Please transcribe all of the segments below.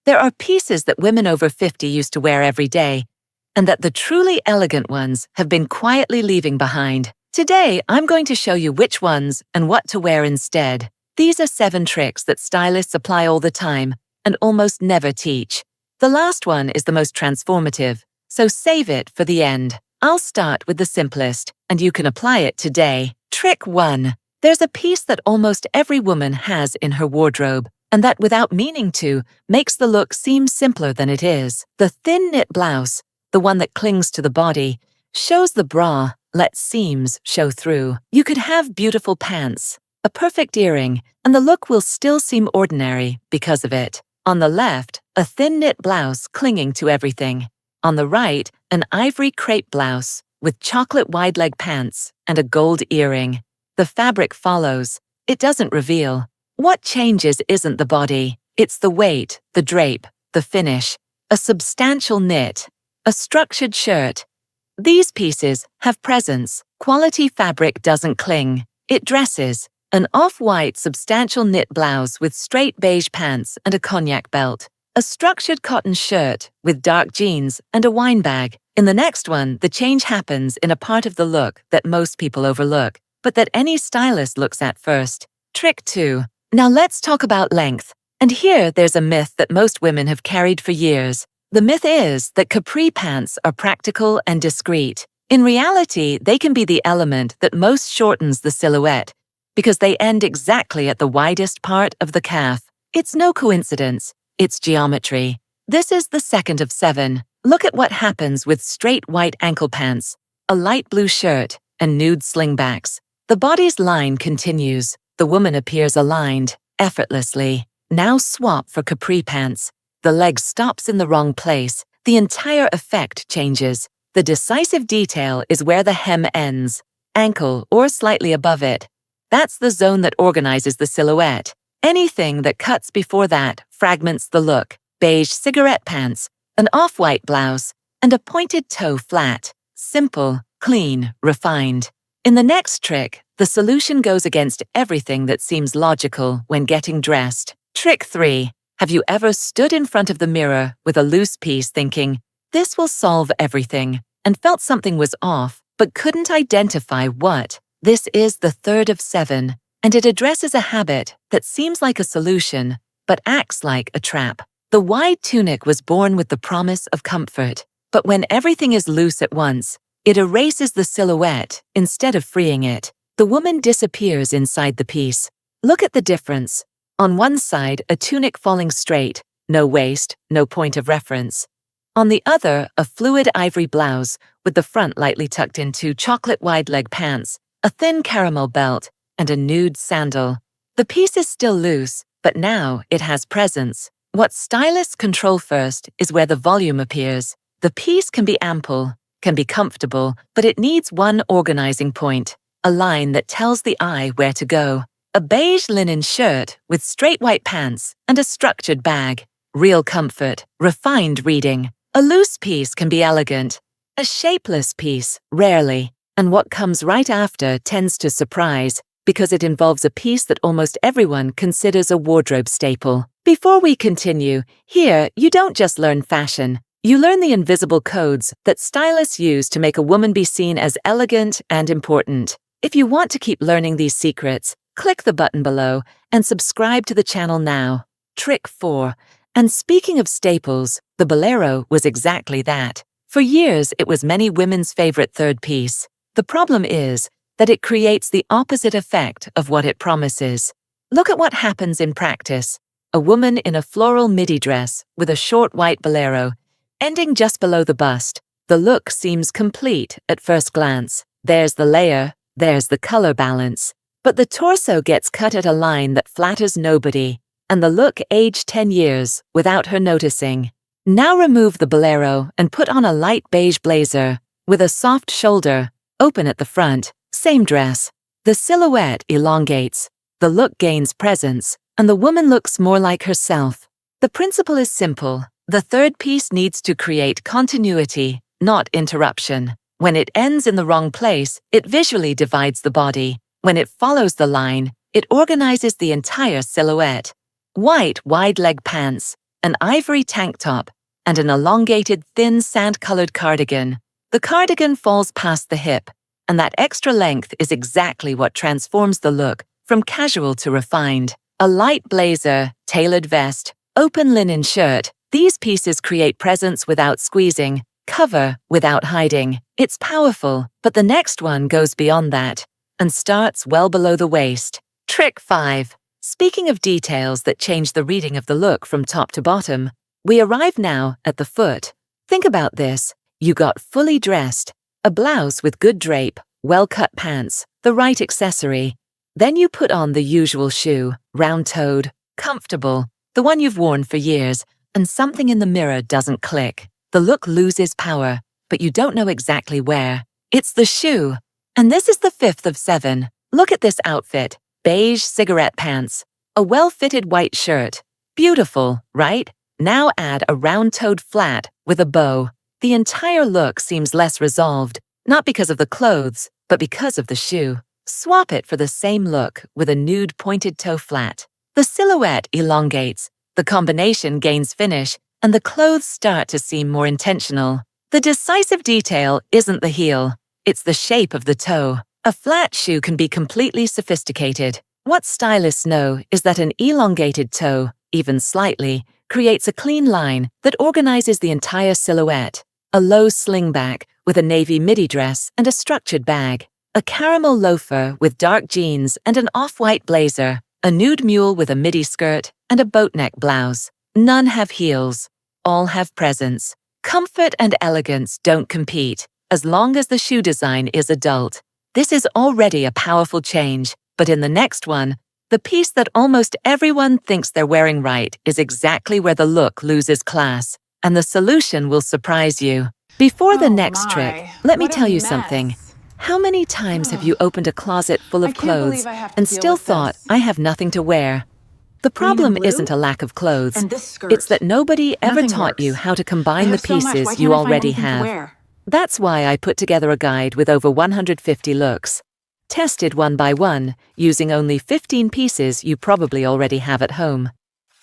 There are pieces that women over 50 used to wear every day, and that the truly elegant ones have been quietly leaving behind. Today, I'm going to show you which ones and what to wear instead. These are 7 tricks that stylists apply all the time and almost never teach. The last one is the most transformative, so save it for the end. I'll start with the simplest, and you can apply it today. Trick 1. There's a piece that almost every woman has in her wardrobe, and that without meaning to, makes the look seem simpler than it is. The thin knit blouse, the one that clings to the body, shows the bra, lets seams show through. You could have beautiful pants, a perfect earring, and the look will still seem ordinary because of it. On the left, a thin knit blouse clinging to everything. On the right, an ivory crepe blouse with chocolate wide leg pants and a gold earring. The fabric follows. It doesn't reveal. What changes isn't the body, it's the weight, the drape, the finish. A substantial knit, a structured shirt. These pieces have presence. Quality fabric doesn't cling, it dresses. An off-white substantial knit blouse with straight beige pants and a cognac belt. A structured cotton shirt with dark jeans and a wine bag. In the next one, the change happens in a part of the look that most people overlook, but that any stylist looks at first. Trick 2. Now let's talk about length. And here there's a myth that most women have carried for years. The myth is that capri pants are practical and discreet. In reality, they can be the element that most shortens the silhouette because they end exactly at the widest part of the calf. It's no coincidence, it's geometry. This is the second of 7. Look at what happens with straight white ankle pants, a light blue shirt, and nude slingbacks. The body's line continues. The woman appears aligned, effortlessly. Now swap for capri pants. The leg stops in the wrong place. The entire effect changes. The decisive detail is where the hem ends, ankle or slightly above it. That's the zone that organizes the silhouette. Anything that cuts before that fragments the look. Beige cigarette pants, an off-white blouse, and a pointed toe flat. Simple, clean, refined. In the next trick, the solution goes against everything that seems logical when getting dressed. Trick 3. Have you ever stood in front of the mirror with a loose piece thinking, this will solve everything, and felt something was off, but couldn't identify what? This is the third of 7, and it addresses a habit that seems like a solution, but acts like a trap. The wide tunic was born with the promise of comfort, but when everything is loose at once, it erases the silhouette instead of freeing it. The woman disappears inside the piece. Look at the difference. On one side, a tunic falling straight, no waist, no point of reference. On the other, a fluid ivory blouse with the front lightly tucked into chocolate wide leg pants, a thin caramel belt, and a nude sandal. The piece is still loose, but now it has presence. What stylists control first is where the volume appears. The piece can be ample, can be comfortable, but it needs one organizing point, a line that tells the eye where to go. A beige linen shirt with straight white pants and a structured bag. Real comfort, refined reading. A loose piece can be elegant. A shapeless piece, rarely. And what comes right after tends to surprise because it involves a piece that almost everyone considers a wardrobe staple. Before we continue, here you don't just learn fashion. You learn the invisible codes that stylists use to make a woman be seen as elegant and important. If you want to keep learning these secrets, click the button below and subscribe to the channel now. Trick 4. And speaking of staples, the bolero was exactly that. For years, it was many women's favorite third piece. The problem is that it creates the opposite effect of what it promises. Look at what happens in practice. A woman in a floral midi dress with a short white bolero, ending just below the bust. The look seems complete at first glance. There's the layer, there's the color balance. But the torso gets cut at a line that flatters nobody, and the look aged 10 years without her noticing. Now remove the bolero and put on a light beige blazer with a soft shoulder, open at the front, same dress. The silhouette elongates, the look gains presence, and the woman looks more like herself. The principle is simple. The third piece needs to create continuity, not interruption. When it ends in the wrong place, it visually divides the body. When it follows the line, it organizes the entire silhouette. White wide leg pants, an ivory tank top, and an elongated, thin, sand-colored cardigan. The cardigan falls past the hip, and that extra length is exactly what transforms the look from casual to refined. A light blazer, tailored vest, open linen shirt, these pieces create presence without squeezing, cover without hiding. It's powerful, but the next one goes beyond that and starts well below the waist. Trick 5. Speaking of details that change the reading of the look from top to bottom, we arrive now at the foot. Think about this. You got fully dressed, a blouse with good drape, well-cut pants, the right accessory. Then you put on the usual shoe, round-toed, comfortable, the one you've worn for years, and something in the mirror doesn't click. The look loses power, but you don't know exactly where. It's the shoe. And this is the 5th of 7. Look at this outfit. Beige cigarette pants, a well-fitted white shirt. Beautiful, right? Now add a round-toed flat with a bow. The entire look seems less resolved, not because of the clothes, but because of the shoe. Swap it for the same look with a nude pointed toe flat. The silhouette elongates, the combination gains finish, and the clothes start to seem more intentional. The decisive detail isn't the heel, it's the shape of the toe. A flat shoe can be completely sophisticated. What stylists know is that an elongated toe, even slightly, creates a clean line that organizes the entire silhouette. A low slingback with a navy midi dress and a structured bag. A caramel loafer with dark jeans and an off-white blazer. A nude mule with a midi skirt and a boatneck blouse. None have heels. All have presence. Comfort and elegance don't compete, as long as the shoe design is adult. This is already a powerful change, but in the next one, the piece that almost everyone thinks they're wearing right is exactly where the look loses class, and the solution will surprise you. Before the next trick, let me tell you something. How many times have you opened a closet full of clothes and still thought, I have nothing to wear? The problem isn't a lack of clothes. It's that nobody ever taught you how to combine the pieces you already have. That's why I put together a guide with over 150 looks. Tested one by one, using only 15 pieces you probably already have at home.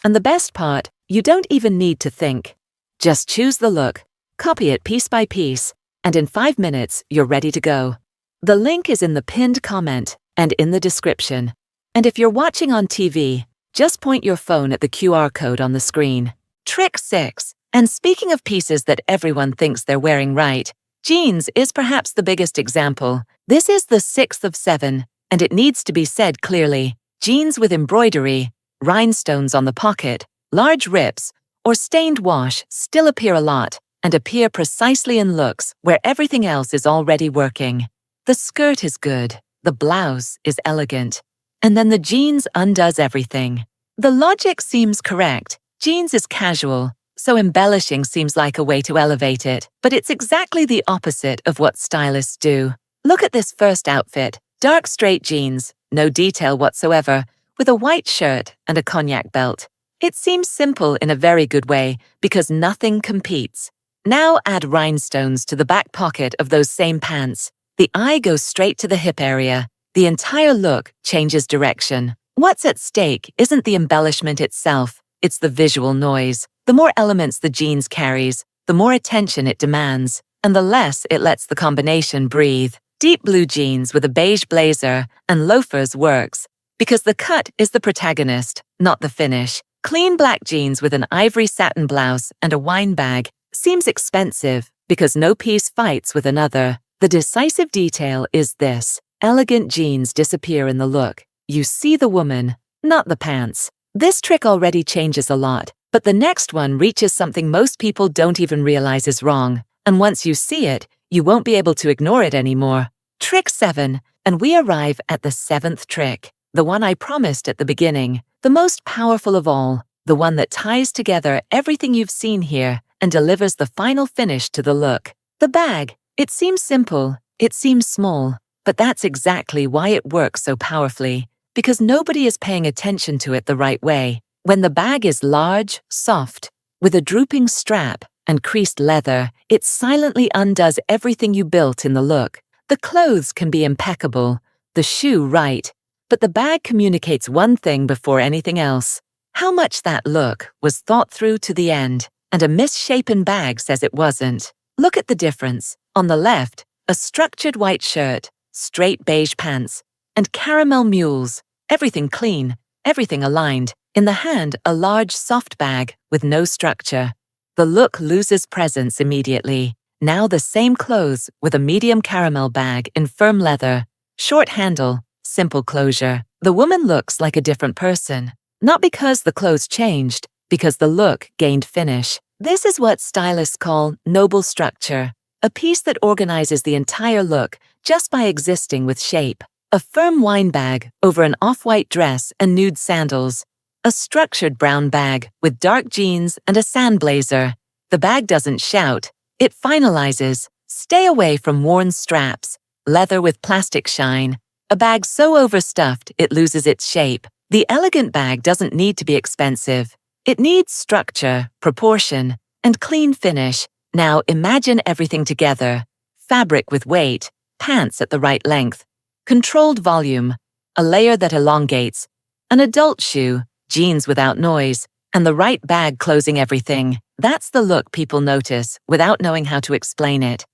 And the best part, you don't even need to think. Just choose the look, copy it piece by piece, and in 5 minutes, you're ready to go. The link is in the pinned comment and in the description. And if you're watching on TV, just point your phone at the QR code on the screen. Trick 6. And speaking of pieces that everyone thinks they're wearing right, jeans is perhaps the biggest example. This is the 6th of 7, and it needs to be said clearly. Jeans with embroidery, rhinestones on the pocket, large rips, or stained wash still appear a lot and appear precisely in looks where everything else is already working. The skirt is good, the blouse is elegant, and then the jeans undoes everything. The logic seems correct. Jeans is casual, so embellishing seems like a way to elevate it, but it's exactly the opposite of what stylists do. Look at this first outfit. Dark straight jeans, no detail whatsoever, with a white shirt and a cognac belt. It seems simple in a very good way because nothing competes. Now add rhinestones to the back pocket of those same pants. The eye goes straight to the hip area. The entire look changes direction. What's at stake isn't the embellishment itself, it's the visual noise. The more elements the jeans carries, the more attention it demands, and the less it lets the combination breathe. Deep blue jeans with a beige blazer and loafers works, because the cut is the protagonist, not the finish. Clean black jeans with an ivory satin blouse and a wine bag seems expensive because no piece fights with another. The decisive detail is this. Elegant jeans disappear in the look. You see the woman, not the pants. This trick already changes a lot, but the next one reaches something most people don't even realize is wrong. And once you see it, you won't be able to ignore it anymore. Trick 7, and we arrive at the 7th trick, the one I promised at the beginning, the most powerful of all, the one that ties together everything you've seen here and delivers the final finish to the look. The bag. It seems simple, it seems small, but that's exactly why it works so powerfully, because nobody is paying attention to it the right way. When the bag is large, soft, with a drooping strap and creased leather, it silently undoes everything you built in the look. The clothes can be impeccable, the shoe right, but the bag communicates one thing before anything else. How much that look was thought through to the end, and a misshapen bag says it wasn't. Look at the difference. On the left, a structured white shirt, straight beige pants, and caramel mules. Everything clean, everything aligned. In the hand, a large soft bag with no structure. The look loses presence immediately. Now the same clothes with a medium caramel bag in firm leather, short handle, simple closure. The woman looks like a different person. Not because the clothes changed, because the look gained finish. This is what stylists call noble structure, a piece that organizes the entire look just by existing with shape. A firm wine bag over an off-white dress and nude sandals. A structured brown bag with dark jeans and a sand blazer. The bag doesn't shout, it finalizes. Stay away from worn straps, leather with plastic shine. A bag so overstuffed it loses its shape. The elegant bag doesn't need to be expensive. It needs structure, proportion, and clean finish. Now imagine everything together. Fabric with weight, pants at the right length, controlled volume, a layer that elongates, an adult shoe, jeans without noise, and the right bag closing everything. That's the look people notice without knowing how to explain it.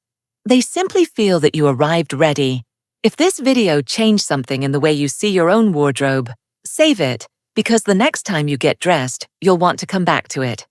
They simply feel that you arrived ready. If this video changed something in the way you see your own wardrobe, save it, because the next time you get dressed, you'll want to come back to it.